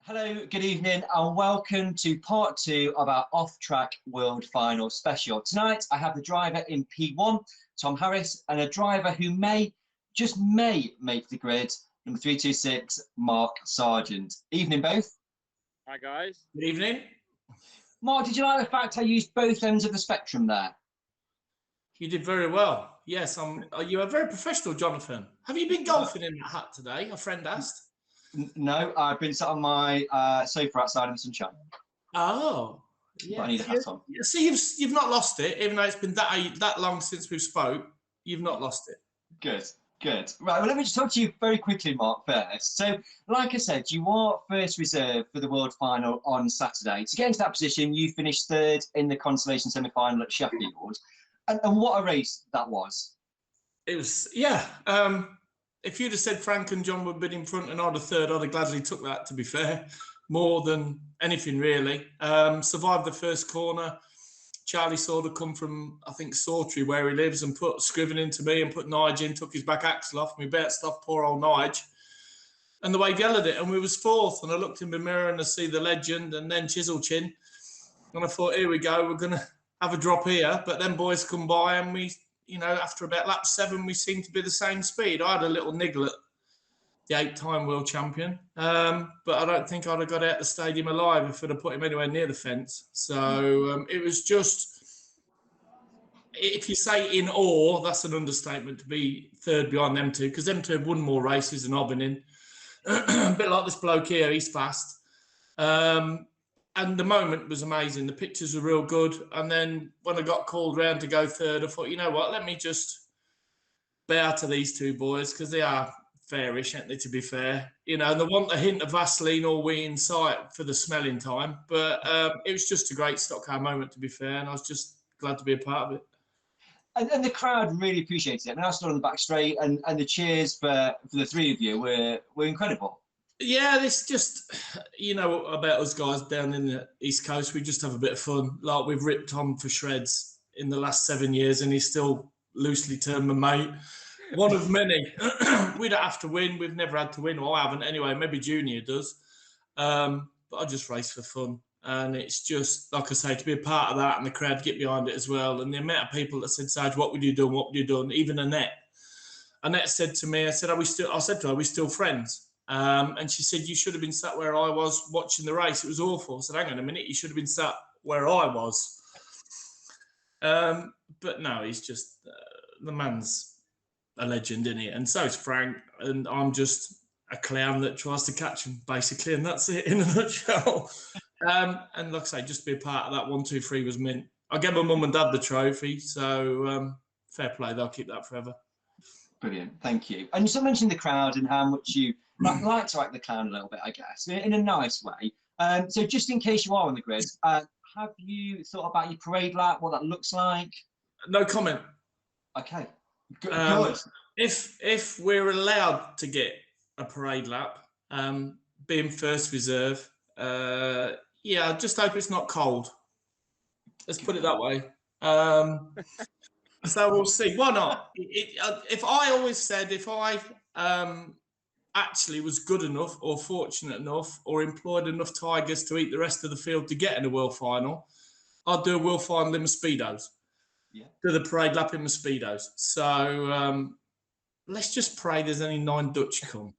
Hello, good evening, and welcome to part two of our off-track World Final special. Tonight, I have the driver in P1, Tom Harris, and a driver who just may make the grid, number 326, Mark Sargent. Evening, both. Hi, guys. Good evening. Mark, did you like the fact I used both ends of the spectrum there? You did very well. Yes, you're very professional, Jonathan. Have you been golfing in that hut today? A friend asked. No, I've been sat on my sofa outside in the sunshine. Oh, yeah. But I need a hat on. See, you've not lost it, even though it's been that long since we've spoke. You've not lost it. Good. Good. Right, well, let me just talk to you very quickly, Mark, first. So, like I said, you are first reserve for the World Final on Saturday. To get into that position, you finished third in the consolation semi-final at Sheffield. And what a race that was. It was, yeah. If you'd have said Frank and John were bid in front and I'd have third, I'd have gladly took that, to be fair. More than anything, really. Survived the first corner. Charlie sort of come from, I think, Sawtry, where he lives, and put Scriven into me and put Nige in, took his back axle off. We bet stuff poor old Nige. And the way he yelled it, and we was fourth. And I looked in the mirror and I see the legend and then Chisel Chin. And I thought, here we go, we're going to have a drop here. But then boys come by and we, after about lap 7, we seemed to be the same speed. I had a little niggle at the 8-time world champion. But I don't think I'd have got out the stadium alive if I'd have put him anywhere near the fence. So it was just, if you say in awe, that's an understatement to be third behind them two, because them two have won more races than I've been in. A bit like this bloke here, he's fast. And the moment was amazing. The pictures were real good. And then when I got called round to go third, I thought, you know what, let me just bow to these two boys, because they are fairish, aren't they, to be fair? And they want a hint of Vaseline or wee in sight for the smelling time. But it was just a great stock car moment, to be fair, and I was just glad to be a part of it. And the crowd really appreciated it. I mean, I stood on the back straight, and the cheers for the three of you were incredible. Yeah, it's just, about us guys down in the East Coast, we just have a bit of fun. Like, we've ripped Tom for shreds in the last 7 years, and he's still loosely termed my mate. One of many. We don't have to win. We've never had to win. Well, I haven't anyway. Maybe Junior does. But I just race for fun. And it's just, like I say, to be a part of that and the crowd get behind it as well. And the amount of people that said, Sarge, what would you do? What would you do? Even Annette. Annette said to me, I said to her, are we still friends? And she said, you should have been sat where I was watching the race. It was awful. I said, hang on a minute, you should have been sat where I was. But no, he's just, the man's a legend, isn't he? And so is Frank. And I'm just a clown that tries to catch him, basically. And that's it in a nutshell. And like I say, just to be a part of that 1, 2, 3 was mint. I gave my mum and dad the trophy. So fair play. They'll keep that forever. Brilliant, thank you. And you still mentioned the crowd and how much you like to act the clown a little bit, I guess, in a nice way. So just in case you are on the grid, have you thought about your parade lap, what that looks like? No comment. Okay, good. If we're allowed to get a parade lap, being first reserve, I just hope it's not cold. Let's put it that way. So we'll see. Why not? If I actually was good enough or fortunate enough or employed enough tigers to eat the rest of the field to get in a world final, I'd do a world final in my Speedos. Yeah. Do the parade lap in my Speedos. So let's just pray there's only 9 Dutch come.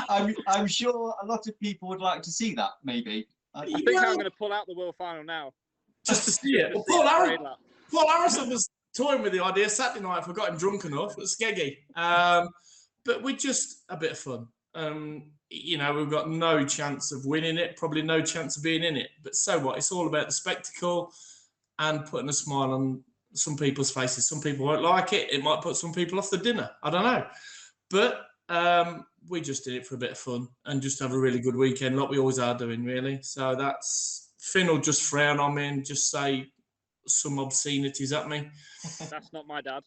I'm sure a lot of people would like to see that, maybe. I think I'm going to pull out the world final now. Just to see it. Well, Paul Harrison was toying with the idea Saturday night if I got him drunk enough. It was skeggy. But we're just a bit of fun. We've got no chance of winning it, probably no chance of being in it. But so what? It's all about the spectacle and putting a smile on some people's faces. Some people won't like it. It might put some people off the dinner. I don't know. But we just did it for a bit of fun and just have a really good weekend, like we always are doing, really. So that's... Finn will just frown on me and just say some obscenities at me. That's not my dad.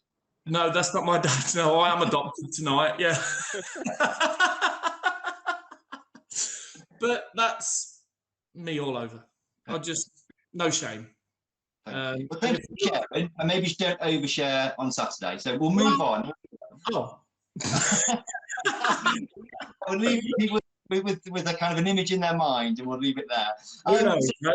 No, that's not my dad. No, I am adopted tonight. Yeah. But that's me all over. I just, no shame. Thank you for sharing, and maybe don't overshare on Saturday. So we'll move on. Oh. I'll leave people with a kind of an image in their mind, and we'll leave it there. Who knows, no?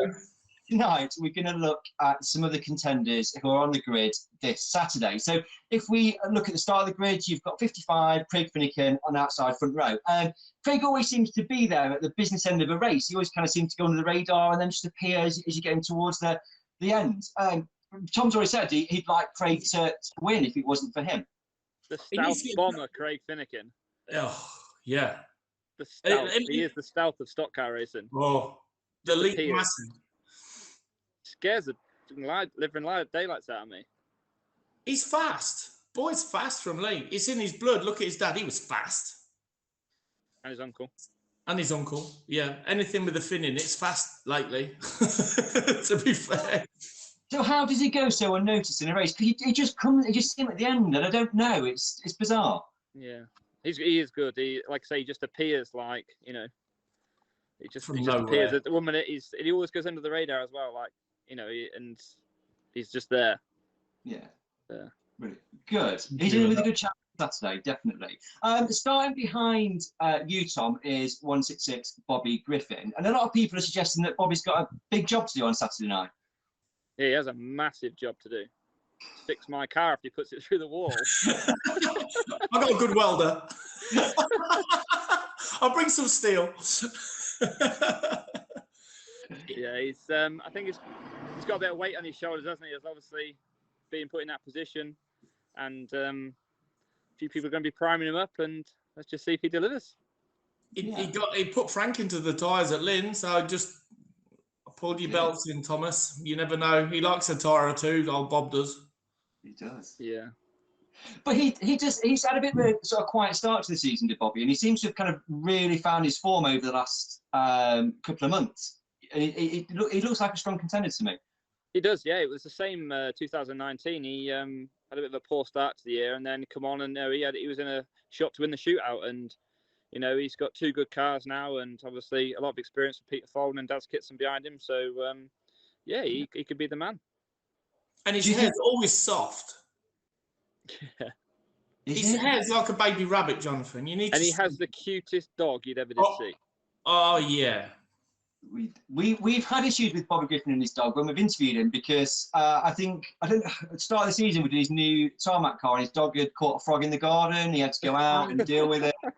Tonight, we're going to look at some of the contenders who are on the grid this Saturday. So if we look at the start of the grid, you've got 55, Craig Finnegan on the outside front row. Craig always seems to be there at the business end of a race. He always kind of seems to go under the radar and then just appear as you're getting towards the end. Tom's already said he'd like Craig to win if it wasn't for him. The stealth bomber, Craig Finnegan. Oh, yeah. The stealth. He is the stealth of stock car racing. Oh, the elite massive. Scares the living daylights out of me. He's fast. Boy's fast from Lee. It's in his blood. Look at his dad. He was fast. And his uncle. And his uncle. Yeah. Anything with a fin in it's fast lately, to be fair. So how does he go so unnoticed in a race? He just comes, you just see him at the end, and I don't know. It's bizarre. Yeah. He is good. He, like I say, he just appears like, he just appears. At 1 minute, he always goes under the radar as well. Like, and he's just there. Yeah. Really good. He's in with a good chance Saturday, definitely. Starting behind you, Tom, is 166 Bobby Griffin. And a lot of people are suggesting that Bobby's got a big job to do on Saturday night. Yeah, he has a massive job to do. Fix my car if he puts it through the wall. I've got a good welder. I'll bring some steel. Yeah, I think he's got a bit of weight on his shoulders, hasn't he? He's obviously being put in that position, and a few people are going to be priming him up, and let's just see if he delivers. He put Frank into the tyres at Lund, so just pull your belts in, Thomas. You never know. He likes a tyre or two. Old Bob does. He does. Yeah. But he's had a bit of a sort of quiet start to the season, did Bobby, and he seems to have kind of really found his form over the last couple of months. He looks like a strong contender to me. He does, yeah. It was the same 2019. He had a bit of a poor start to the year, and then come on, and he was in a shot to win the shootout, and he's got two good cars now, and obviously a lot of experience with Peter Folden and Daz Kitson behind him. So he could be the man. And his hair's always soft. Yeah. His hair's like a baby rabbit, Jonathan. You need. And he has the cutest dog you'd ever see. Oh yeah. We've had issues with Bobby Griffin and his dog when we've interviewed him because I think at the start of the season we did his new tarmac car and his dog had caught a frog in the garden. He had to go out and deal with it. It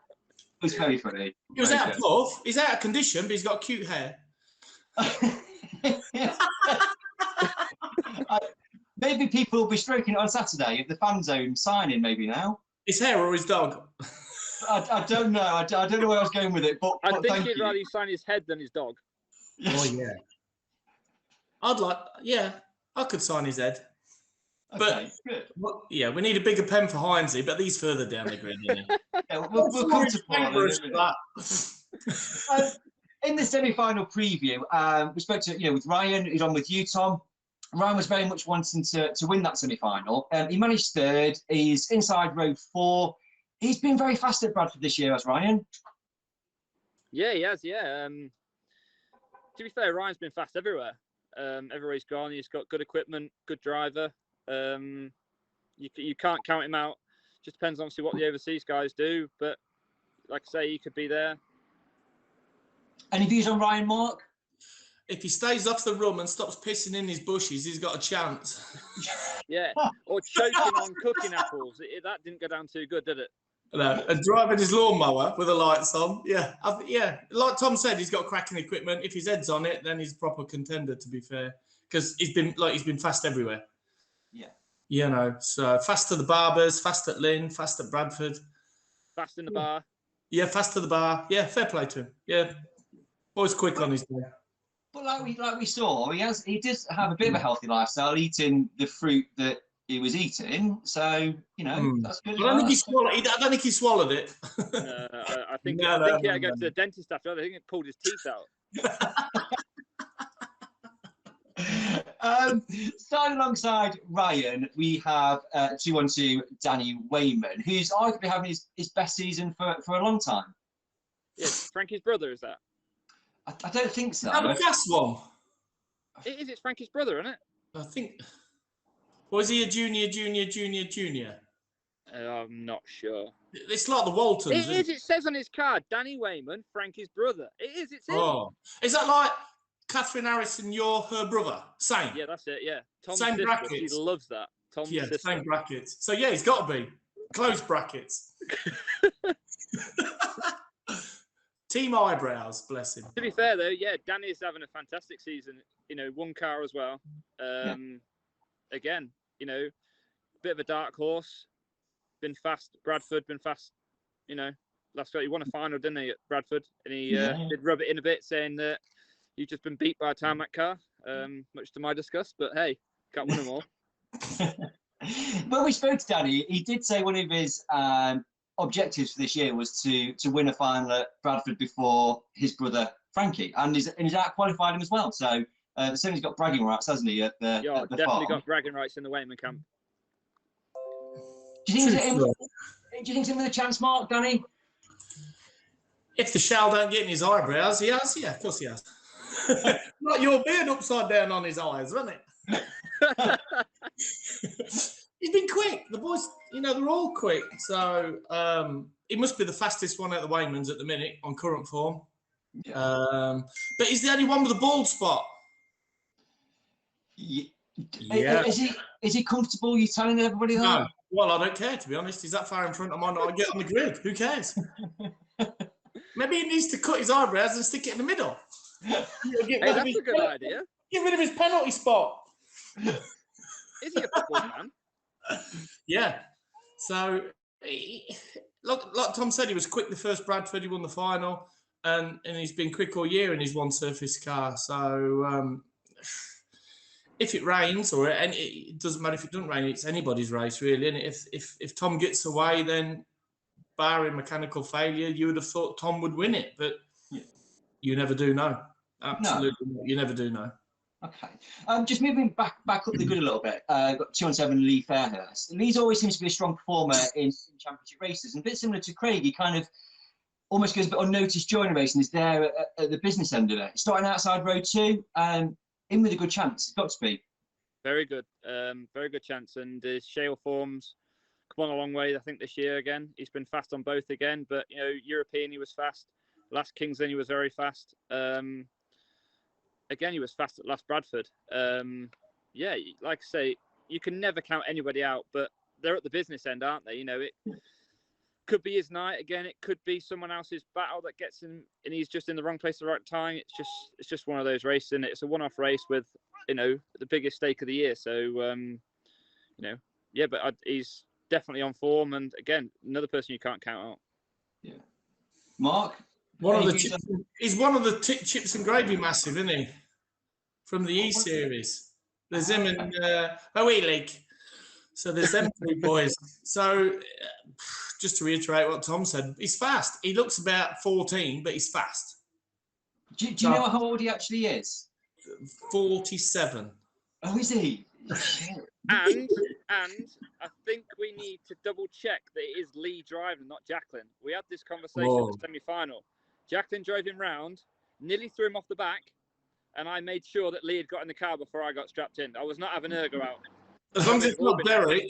was very funny. He was out of love. He's out of condition, but he's got cute hair. Maybe people will be stroking it on Saturday at the fan zone signing. Maybe now. His hair or his dog? I don't know. I don't know where I was going with it. But I think he'd rather sign his head than his dog. Oh yeah. I could sign his head. Okay, but good. Yeah, we need a bigger pen for Heinze, but he's further down the grid. Yeah, we'll come to that. In the semi-final preview, we spoke to with Ryan, who's on with you, Tom. Ryan was very much wanting to win that semi-final. He managed third. He's inside row 4. He's been very fast at Bradford this year, has Ryan? Yeah, he has. Yeah. To be fair, Ryan's been fast everywhere. Everywhere he's gone, he's got good equipment, good driver. You can't count him out. Just depends obviously what the overseas guys do, but like I say, he could be there. Any views on Ryan, Mark? If he stays off the rum and stops pissing in his bushes, he's got a chance. Yeah, or choking on cooking apples. That didn't go down too good, did it? No, and driving his lawnmower with the lights on. Yeah, like Tom said, he's got cracking equipment. If his head's on it, then he's a proper contender, to be fair, because he's been fast everywhere. Yeah. So fast to the barbers, fast at Lynn, fast at Bradford. Fast in the bar. Yeah, fast to the bar. Yeah, fair play to him. Yeah, always quick on his day. But like we saw, he does have a bit of a healthy lifestyle, eating the fruit that he was eating. So that's good. I don't think he swallowed it. I think he had to go to the dentist after. I think it pulled his teeth out. Starting alongside Ryan, we have 212 Danny Wainman, who's arguably having his best season for a long time. Yeah, Frankie's brother, is that? I don't think so. The fast one. It's Frankie's brother, isn't it? I think. Was he a junior? I'm not sure. It's like the Waltons. It is. It says on his card, Danny Wainman, Frankie's brother. It is. It's him. Oh, is that like Catherine Harrison? You're her brother. Same. Yeah, that's it. Yeah, Tom's Same sister. brackets. She loves that. Tom's sister. Same brackets. So yeah, he's got to be close brackets. Team eyebrows, bless him. To be fair though, yeah, Danny's having a fantastic season. You know, one car as well. Again, you know, bit of a dark horse. Been fast. Bradford been fast. You know, last year he won a final, didn't he, at Bradford? And he did rub it in a bit, saying that you've just been beat by a tarmac car, much to my disgust. But hey, can't win them all. When we spoke to Danny, he did say one of his objectives for this year was to win a final at Bradford before his brother Frankie, and he's out qualified him as well. So certainly he's got bragging rights, hasn't he? At the definitely farm. got bragging rights in the Wainman camp. Do you think he's in with a chance, Mark, Danny? If the shell don't get in his eyebrows, he has. Yeah, of course he has. Like your beard upside down on his eyes, wasn't it? He's been quick. The boys, you know, they're all quick. So he must be the fastest one at the Wainmans at the minute on current form. Yeah. But he's the only one with a bald spot. Yeah. Is he comfortable? You telling everybody that? No. Well, I don't care, to be honest. He's that far in front. I might not get on the grid. Who cares? Maybe he needs to cut his eyebrows and stick it in the middle. That's a good idea. Get rid of his penalty spot. Is he a football fan? Yeah. So, like Tom said, he was quick the first Bradford. He won the final, and he's been quick all year in his one-surface car. So, if it rains, and it doesn't matter if it doesn't rain, it's anybody's race, really. And if Tom gets away, then barring mechanical failure, you would have thought Tom would win it. But you never do know. Absolutely, no. You never do know. Okay. Just moving back up the grid a little bit. Got 217 Lee Fairhurst. Lee's always seems to be a strong performer in championship races, and a bit similar to Craig. He kind of almost goes a bit unnoticed during a race and is there at the business end of it. Starting outside row 2, in with a good chance. It's got to be. Very good chance. And his shale forms come on a long way. I think this year again, he's been fast on both again. But you know, European he was fast. Last Kingsland he was very fast. Again, he was fast at last Bradford. Yeah, like I say, you can never count anybody out, but they're at the business end, aren't they? You know, it could be his night again. It could be someone else's battle that gets him, and he's just in the wrong place at the right time. It's just one of those races, and it's a one-off race with, you know, the biggest stake of the year. So, you know, yeah, but he's definitely on form, and again, another person you can't count out. Yeah, Mark. He's one of the chips and gravy massive, isn't he? From the E series. There's him and League. So there's them three boys. So just to reiterate what Tom said, he's fast. He looks about 14, but he's fast. Do you know how old he actually is? 47. Oh, is he? And I think we need to double check that it is Lee driving, not Jacqueline. We had this conversation in the semi-final. Jacqueline drove him round, nearly threw him off the back, and I made sure that Lee had got in the car before I got strapped in. I was not having her go out. As long as it's not Derek.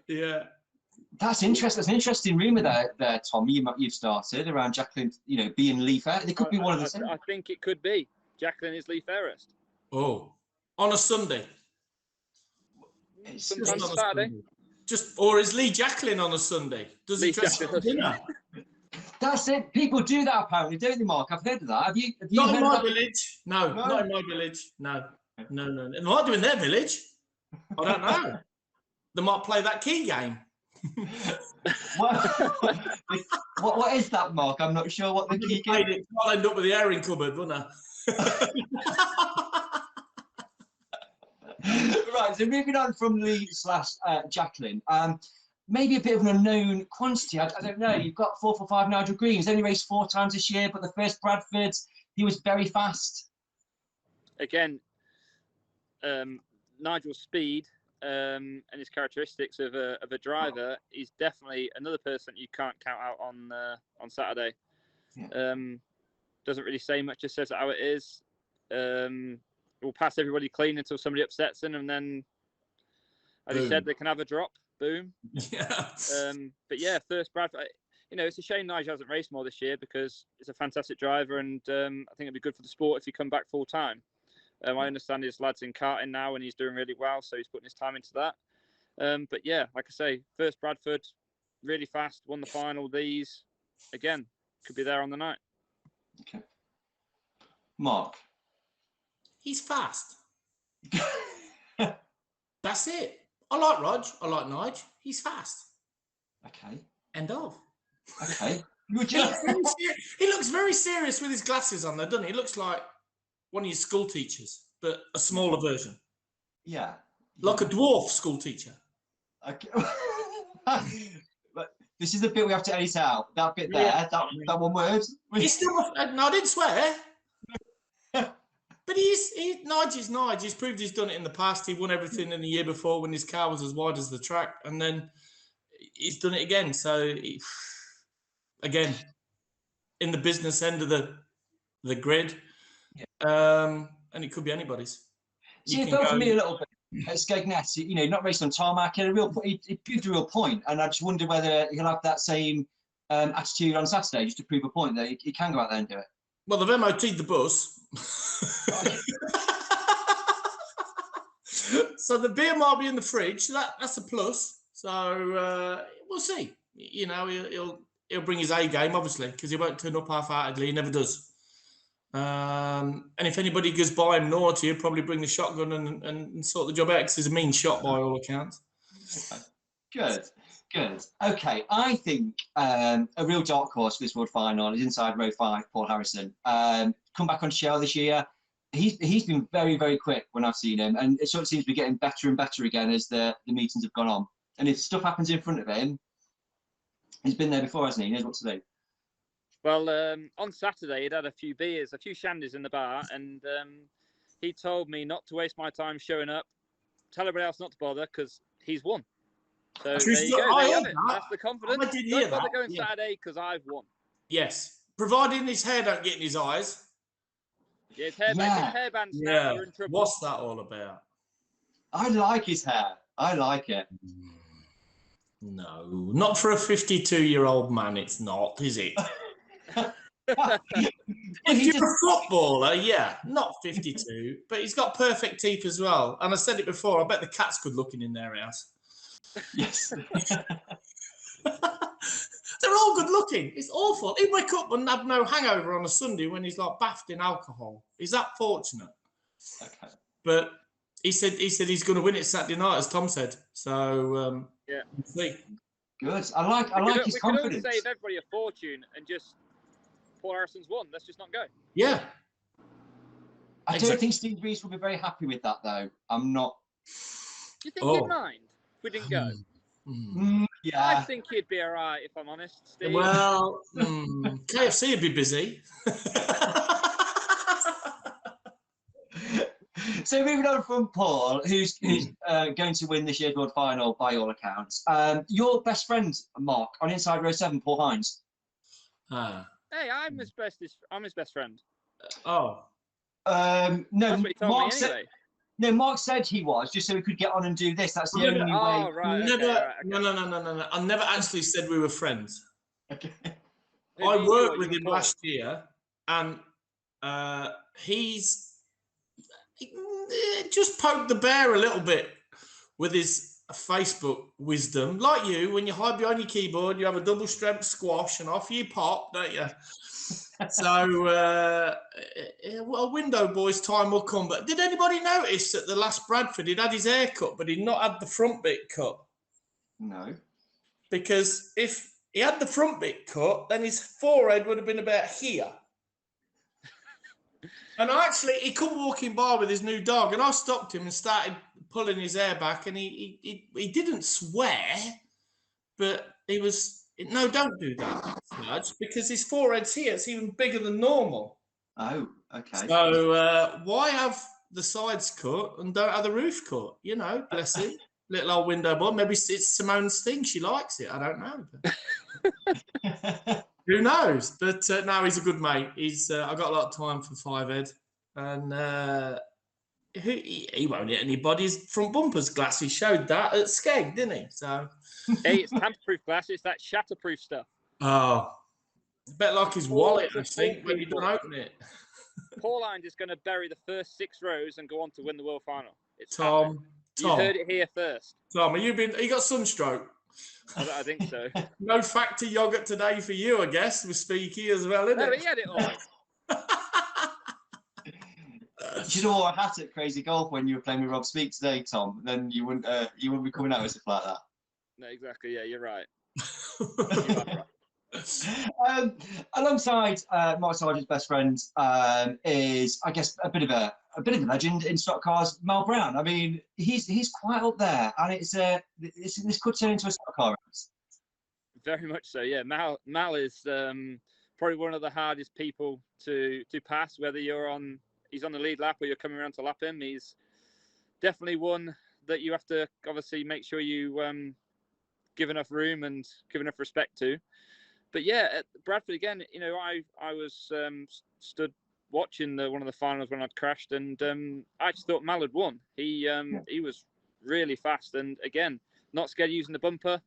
Yeah. That's interesting. That's an interesting rumour there, Tom. You've started around Jacqueline, you know, being Lee Fair. They could be one of the same. I think it could be. Jacqueline is Lee Fairhurst. Oh, on a Sunday. Sometimes on Saturday. Or is Lee Jacqueline on a Sunday? Does he dress up for dinner? That's it. People do that apparently, don't they, Mark? I've heard of that. Have you not in my village. No, not in my village. No. They might do in their village. I don't know. They might play that key game. What is that, Mark? I'm not sure what the key game is. I'll end up with the airing cupboard, wouldn't I? Right, so moving on from Lee / Jacqueline, maybe a bit of an unknown quantity. I don't know. You've got 445 Nigel Green. He's only raced 4 times this year, but the first Bradford, he was very fast. Again, Nigel's speed and his characteristics of a driver, he's definitely another person you can't count out on Saturday. Yeah. Doesn't really say much, just says how it is. Will pass everybody clean until somebody upsets him, and then as you said, they can have a drop. Boom. Yeah. But yeah, first Bradford. You know, it's a shame Nigel hasn't raced more this year because he's a fantastic driver, and I think it'd be good for the sport if he come back full time. I understand his lad's in karting now, and he's doing really well, so he's putting his time into that. But yeah, like I say, first Bradford, really fast, won the final. These, again, could be there on the night. Okay. Mark. He's fast. That's it. I like Rog. I like Nige. He's fast. Okay. End of. Okay. He looks very serious with his glasses on, though, doesn't he? He looks like one of your school teachers, but a smaller version. Yeah. Like a dwarf school teacher. Okay. But this is the bit we have to edit out. That bit there, that one word. He's still, no, I didn't swear. But Nige is Nige. He's proved he's done it in the past. He won everything in the year before when his car was as wide as the track, and then he's done it again. So, again, in the business end of the grid, and it could be anybody's. See, it felt for me a little bit at Skegness. You know, not racing on tarmac. He proved a real point, and I just wonder whether he'll have that same attitude on Saturday, just to prove a point that he can go out there and do it. Well, they've MOT'd the bus. So the beer might be in the fridge. That's a plus. So we'll see. You know, he'll bring his A game, obviously, because he won't turn up half-heartedly. He never does. And if anybody goes by him naughty, he'll probably bring the shotgun and sort the job out, because he's a mean shot by all accounts. Good. Okay, I think a real dark horse for this World Final is inside row 5, Paul Harrison. Come back on show this year. He's been very, very quick when I've seen him, and it sort of seems to be getting better and better again as the meetings have gone on. And if stuff happens in front of him, he's been there before, hasn't he? He knows what to do. Well, on Saturday, he'd had a few beers, a few shandies in the bar, and he told me not to waste my time showing up, tell everybody else not to bother, because he's won. So there you go. There you have it. That's the confidence. Don't bother going Saturday, because I've won. Yes. Providing his hair don't get in his eyes. Yeah, his hairband's now, you're in trouble. What's that all about? I like his hair. I like it. No, not for a 52-year-old man, it's not, is it? If you're a footballer, yeah, not 52, but he's got perfect teeth as well. And I said it before, I bet the cat's good looking in their house. Yes. They're all good looking. It's awful. He'd wake up and have no hangover on a Sunday when he's like bathed in alcohol. He's that fortunate. Okay. But he said he's going to win it Saturday night, as Tom said. So yeah, we'll see. Good. I like his confidence. We could all save everybody a fortune and just Paul Harrison's won. Let's just not go. Yeah. I don't think Steve Reese will be very happy with that, though. I'm not. Do you think he'd mind if we didn't go? Yeah. I think he'd be all right, if I'm honest, Steve. Well, KFC would be busy. So moving on from Paul, who's going to win this year's World Final by all accounts. Your best friend, Mark, on inside row 7, Paul Hines. Hey, I'm his best friend. Oh. No, that's what he told Mark me anyway. No, Mark said he was, just so we could get on and do this. That's the only way. Oh, right. Okay. No. I never actually said we were friends. Okay. I worked with him last year, and he just poked the bear a little bit with his Facebook wisdom. Like you, when you hide behind your keyboard, you have a double strength squash, and off you pop, don't you? So, a window boy's time will come. But did anybody notice that the last Bradford, he'd had his hair cut, but he'd not had the front bit cut? No. Because if he had the front bit cut, then his forehead would have been about here. And actually, he come walking by with his new dog, and I stopped him and started pulling his hair back, and he didn't swear, but he was... No, don't do that, Smudge, because his forehead's here. It's even bigger than normal. Oh, okay. So why have the sides cut and don't have the roof cut? You know, bless him. Little old window boy. Maybe it's Simone's thing. She likes it. I don't know. Who knows? But no, he's a good mate. I got a lot of time for 5 Ed. And He won't hit anybody. His front bumper's glass. He showed that at Skeg, didn't he? So, Hey, it's tamper-proof glass. It's that shatterproof stuff. oh, a bit like his wallet, I think, when you don't open it. Pauline is going to bury the first 6 rows and go on to win the world final. It's Tom, you heard it here first. Tom, you got sunstroke? I think so. No factor yogurt today for you, I guess, with Speaky as well, isn't No, it? he had it all. You should have wore a hat at Crazy Golf when you were playing with Rob Speak today, Tom. Then you wouldn't be coming out with stuff like that. No, exactly. Yeah, you're right. Alongside Mark Sargent's best friend is, I guess, a bit of a legend in stock cars, Mal Brown. I mean, he's quite up there, and this could turn into a stock car race. Very much so. Yeah, Mal is probably one of the hardest people to pass. Whether he's on the lead lap or you're coming around to lap him, he's definitely one that you have to obviously make sure you give enough room and give enough respect to. But yeah, at Bradford again, I was stood watching one of the finals when I'd crashed, and I just thought Mal had won. He was really fast, and again, not scared of using the bumper.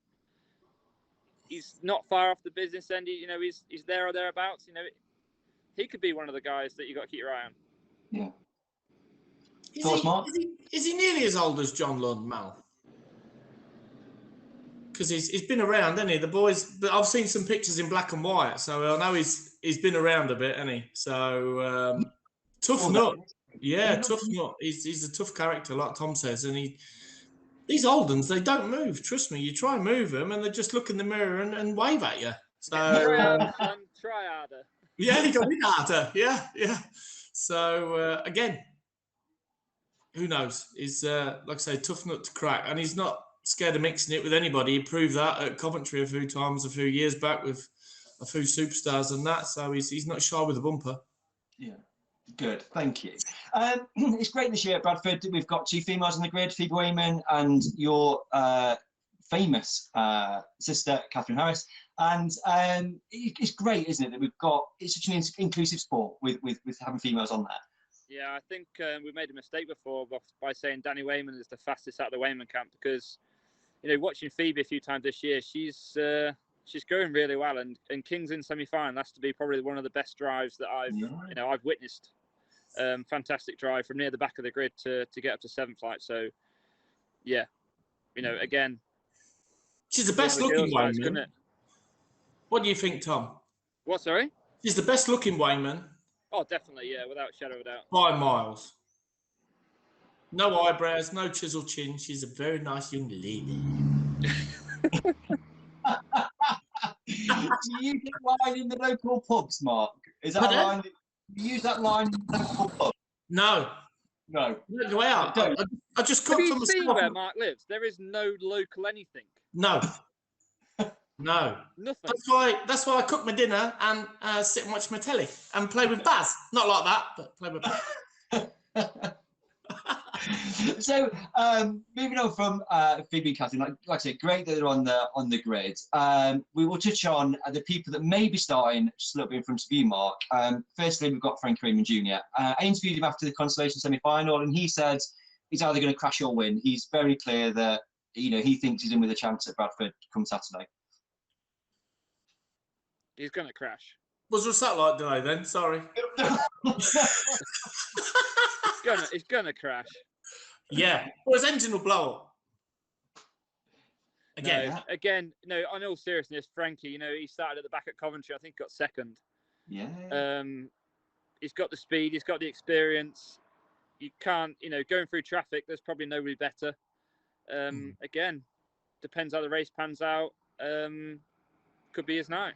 He's not far off the business end. He's there or thereabouts. He could be one of the guys that you got to keep your eye on. Yeah. Is he nearly as old as John Lund, Mal? Because he's been around, hasn't he? The boys, but I've seen some pictures in black and white, so I know he's been around a bit, hasn't he? So tough nut, yeah, tough nut. He's a tough character, like Tom says, and these old ones, they don't move. Trust me, you try and move them, and they just look in the mirror and wave at you. So Try harder. Yeah, you got it harder. Yeah. So again, who knows? He's like I say, tough nut to crack, and he's not scared of mixing it with anybody. He proved that at Coventry a few times a few years back with a few superstars and that. So he's not shy with the bumper. Yeah, good. Thank you. It's great this year at Bradford. We've got 2 females on the grid, Phoebe Wainman and your famous sister, Catherine Harris. And it's great, isn't it, that it's such an inclusive sport with having females on there. Yeah, I think we made a mistake before by saying Danny Wainman is the fastest out of the Wainman camp, because watching Phoebe a few times this year, she's going really well, and King's in semi-final has to be probably one of the best drives that I've witnessed. Fantastic drive from near the back of the grid to get up to 7th flight. So yeah, again, she's the best looking Wainman. What do you think, Tom? What, sorry? She's the best looking Wainman. Oh, definitely, yeah, without a shadow of a doubt. By miles. No eyebrows, no chiseled chin. She's a very nice young lady. Do you use that line in the local pubs, Mark? Is that a line? Do you use that line in the local pubs? No. Go out. I just come from the seen where Mark lives? There is no local anything. No. No. Nothing. That's why I cook my dinner and sit and watch my telly and play with Baz. Not like that, but play with Baz. So moving on from Phoebe and Catherine, like I said, great that they're on the grid. We will touch on the people that may be starting just a little bit in front of you, Mark. Firstly, we've got Frankie Raymond Jr. I interviewed him after the consolation semi-final, and he said he's either going to crash or win. He's very clear that he thinks he's in with a chance at Bradford come Saturday. He's going to crash. Was the satellite delay then? Sorry. It's gonna crash. Yeah. Well, his engine will blow up. Again, on all seriousness, Frankie, he started at the back at Coventry. I think got 2nd. Yeah. He's got the speed. He's got the experience. You can't, going through traffic, there's probably nobody better. Again, depends how the race pans out. Could be his night.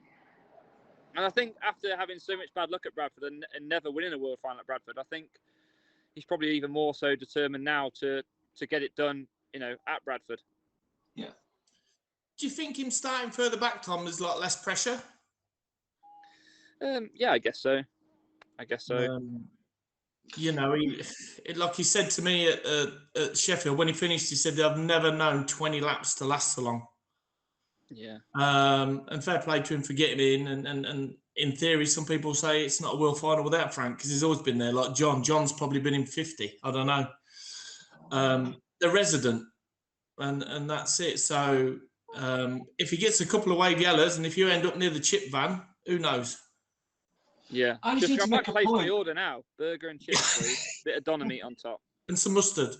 And I think after having so much bad luck at Bradford and never winning a world final at Bradford, I think he's probably even more so determined now to get it done, at Bradford. Yeah. Do you think him starting further back, Tom, is like less pressure? Yeah, I guess so. Like he said to me at Sheffield when he finished, he said, "I've never known 20 laps to last so long." Yeah. And fair play to him for getting in. And in theory, some people say it's not a world final without Frank because he's always been there. Like John's probably been in 50. I don't know. They're resident, and that's it. So if he gets a couple of wave yellows, and if you end up near the chip van, who knows? Yeah, I just need to might make a place point. my order now. Burger and chips, please. Bit of Donna meat on top. And some mustard.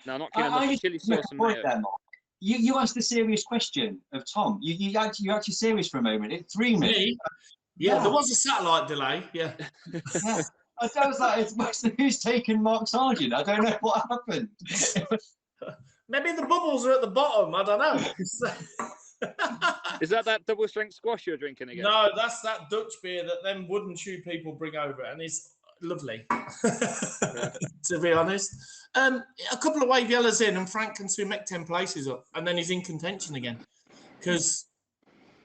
No, not keen on mustard. Chili sauce and mayo. There, Mark. You asked the serious question of Tom. You actually serious for a moment. It threw me. Yeah, there was a satellite delay. Yeah. Yeah. I was like, who's taken Mark Sargent? I don't know what happened. Maybe the bubbles are at the bottom. I don't know. Is that double strength squash you're drinking again? No, that's that Dutch beer that them wooden shoe people bring over, and it's lovely. To be honest, a couple of wave yellows in, and Frank can soon make 10 places up, and then he's in contention again. Because,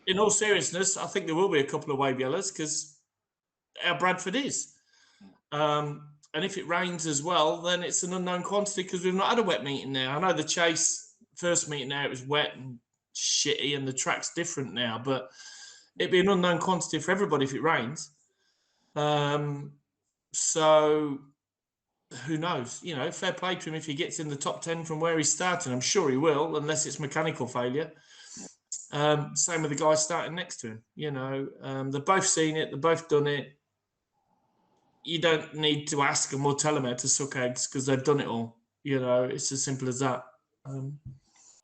in all seriousness, I think there will be a couple of wave yellows because our Bradford is. And if it rains as well, then it's an unknown quantity because we've not had a wet meeting now. I know the Chase first meeting now, it was wet and shitty and the track's different now, but it'd be an unknown quantity for everybody if it rains. So who knows? You know, fair play to him if he gets in the top 10 from where he's starting. I'm sure he will, unless it's mechanical failure. Same with the guy starting next to him. You know, they've both seen it. They've both done it. You don't need to ask them or tell them how to suck eggs because they've done it all. You know, it's as simple as that.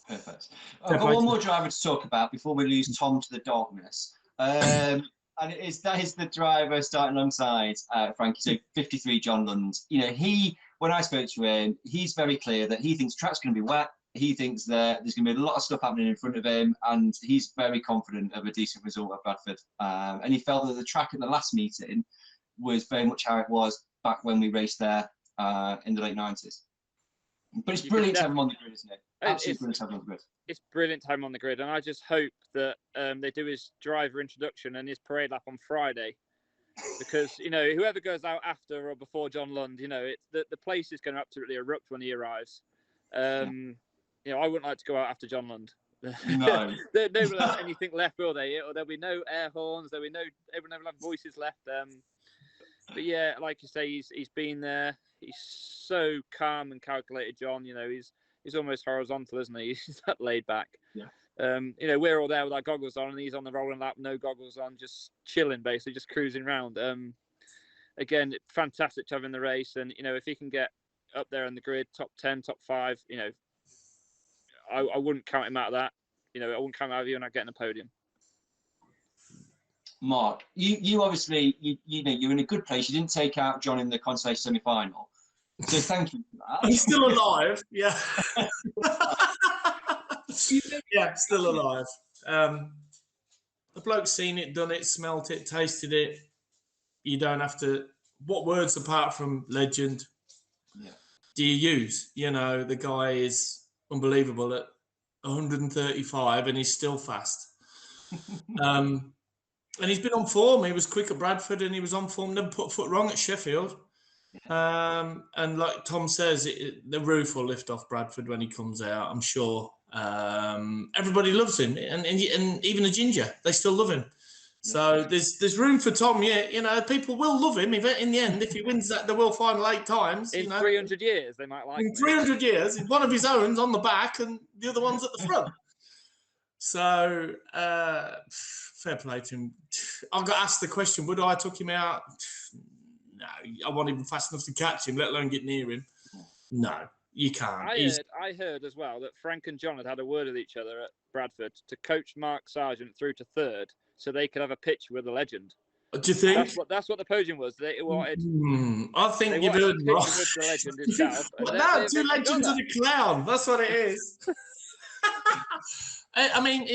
Perfect. I've got one more driver to talk about before we lose Tom to the darkness. And that is the driver starting alongside Frankie. So 53, John Lund. You know, when I spoke to him, he's very clear that he thinks the track's going to be wet. He thinks that there's going to be a lot of stuff happening in front of him, and he's very confident of a decent result at Bradford. And he felt that the track at the last meeting was very much how it was back when we raced there in the late 90s. But it's brilliant to have him on the grid, isn't it? Absolutely brilliant to have him on the grid. It's brilliant to have him on the grid, and I just hope that they do his driver introduction and his parade lap on Friday, because you know whoever goes out after or before John Lund, you know the place is going to absolutely erupt when he arrives. You know, I wouldn't like to go out after John Lund. No, they will have anything left, will they? Or there'll be no air horns. Everyone will have voices left. But yeah, like you say, he's been there. He's so calm and calculated, John. You know, he's almost horizontal, isn't he? He's that laid back. Yeah. You know, we're all there with our goggles on, and he's on the rolling lap, no goggles on, just chilling, basically, just cruising around. Again, fantastic to have in the race, and you know, if he can get up there in the grid, top 10, top 5, you know, I wouldn't count him out of that. You know, I wouldn't count him out of you, and I'd get in the podium. Mark, you obviously you know you're in a good place. You didn't take out John in the consolation semi-final, so thank you for that. He's still alive, yeah. Yeah, still alive. The bloke's seen it, done it, smelt it, tasted it. You don't have to. What words apart from legend do you use? You know, the guy is unbelievable at 135 and he's still fast. And he's been on form. He was quick at Bradford and he was on form, never put a foot wrong at Sheffield. And like Tom says, the roof will lift off Bradford when he comes out, I'm sure. Everybody loves him. And even the ginger, they still love him. So there's room for Tom, yeah. You know, people will love him. In the end, if he wins that, they will final 8 times. In 300 years, they might like him. In 300 years, one of his own's on the back and the other one's at the front. So, fair play to him. I got asked the question, would I took him out? No, I wasn't even fast enough to catch him, let alone get near him. No, you can't. I heard as well that Frank and John had a word with each other at Bradford to coach Mark Sargent through to 3rd so they could have a picture with the legend. Do you think? That's what the podium was. They wanted. I think you've heard wrong. With the legend himself. No, 2 legends and a clown. That's what it is. I mean,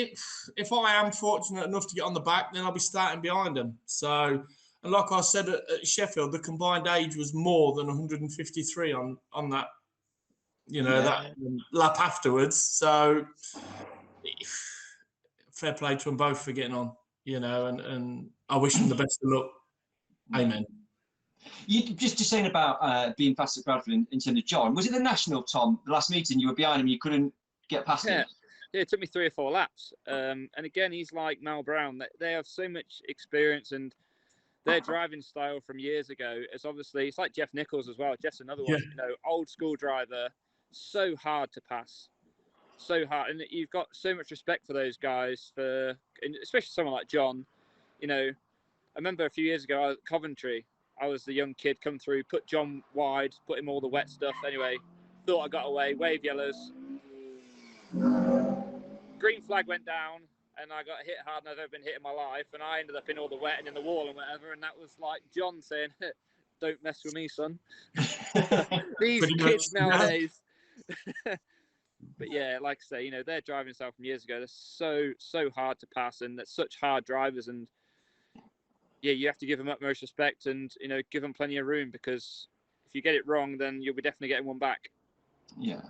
if I am fortunate enough to get on the back, then I'll be starting behind them. So, and like I said at Sheffield, the combined age was more than 153 on that, you know, that lap afterwards. So, fair play to them both for getting on, you know, and I wish them the best of luck. Amen. You just saying about being fast at Bradford in terms of John. Was it the national, Tom? The last meeting you were behind him, you couldn't get past him. Yeah, it took me 3 or 4 laps. And again, he's like Mal Brown. They have so much experience, and their driving style from years ago is obviously, it's like Jeff Nichols as well. Jeff's another one, you know, old school driver, so hard to pass, so hard. And you've got so much respect for those guys, and especially someone like John. You know, I remember a few years ago at Coventry, I was the young kid come through, put John wide, put him all the wet stuff. Anyway, thought I got away, wave yellows. Green flag went down, and I got hit harder than I've ever been hit in my life, and I ended up in all the wet and in the wall and whatever, and that was like John saying, don't mess with me, son. These kids nowadays. But yeah, like I say, you know, their driving style from years ago, they're so hard to pass, and they're such hard drivers, and yeah, you have to give them utmost respect and, you know, give them plenty of room, because if you get it wrong, then you'll be definitely getting one back. Yeah,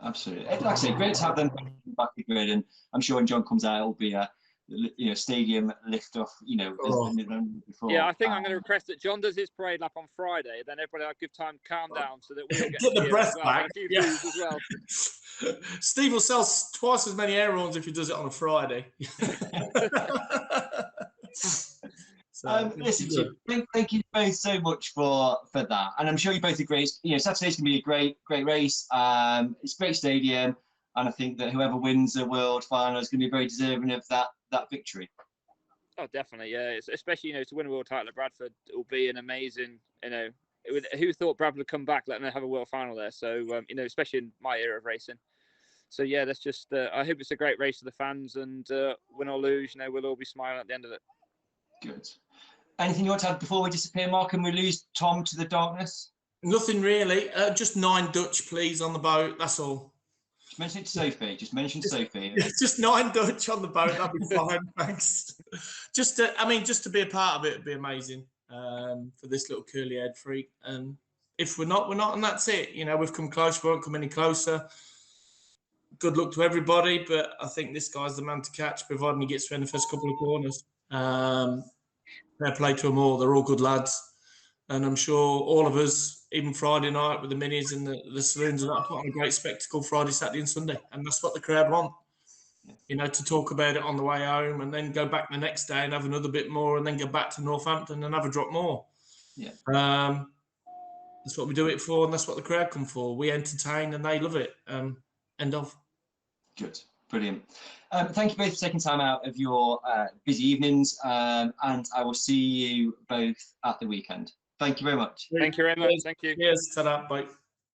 absolutely. Like I say, great to have them back in the grid, and I'm sure when John comes out, it'll be a, you know, stadium lift off, you know, as before. Yeah, I think I'm going to request that John does his parade lap on Friday, then everybody will give time to calm down so that we'll get the breath back. A few booze as well. Steve will sell twice as many air horns if he does it on a Friday. Listen, Jim, thank you both so much for that, and I'm sure you both agree. You know, Saturday's going to be a great race. It's a great stadium, and I think that whoever wins the world final is going to be very deserving of that victory. Oh, definitely, yeah. Especially, you know, to win a world title at Bradford, it will be an amazing. You know, who thought Bradford would come back, let them have a world final there? So, you know, especially in my era of racing. So yeah, that's just. I hope it's a great race for the fans, and win or lose, you know, we'll all be smiling at the end of it. Good. Anything you want to add before we disappear, Mark, and we lose Tom to the darkness? Nothing really. Just 9 Dutch, please, on the boat. That's all. Just mention it to Sophie. Just mention Sophie. Just 9 Dutch on the boat. That'd be fine. Thanks. Just to be a part of it would be amazing for this little curly-haired freak. And if we're not, and that's it. You know, we've come close. We won't come any closer. Good luck to everybody, but I think this guy's the man to catch, providing he gets through in the first couple of corners. Fair play to them all. They're all good lads. And I'm sure all of us, even Friday night with the minis and the saloons and that, put on a great spectacle Friday, Saturday and Sunday. And that's what the crowd want. You know, to talk about it on the way home and then go back the next day and have another bit more and then go back to Northampton and have a drop more. Yeah. That's what we do it for, and that's what the crowd come for. We entertain and they love it. End of. Good. Brilliant. Thank you both for taking time out of your busy evenings, and I will see you both at the weekend. Thank you very much. Thank you very much. Thank you. Yes, ta-da. Bye.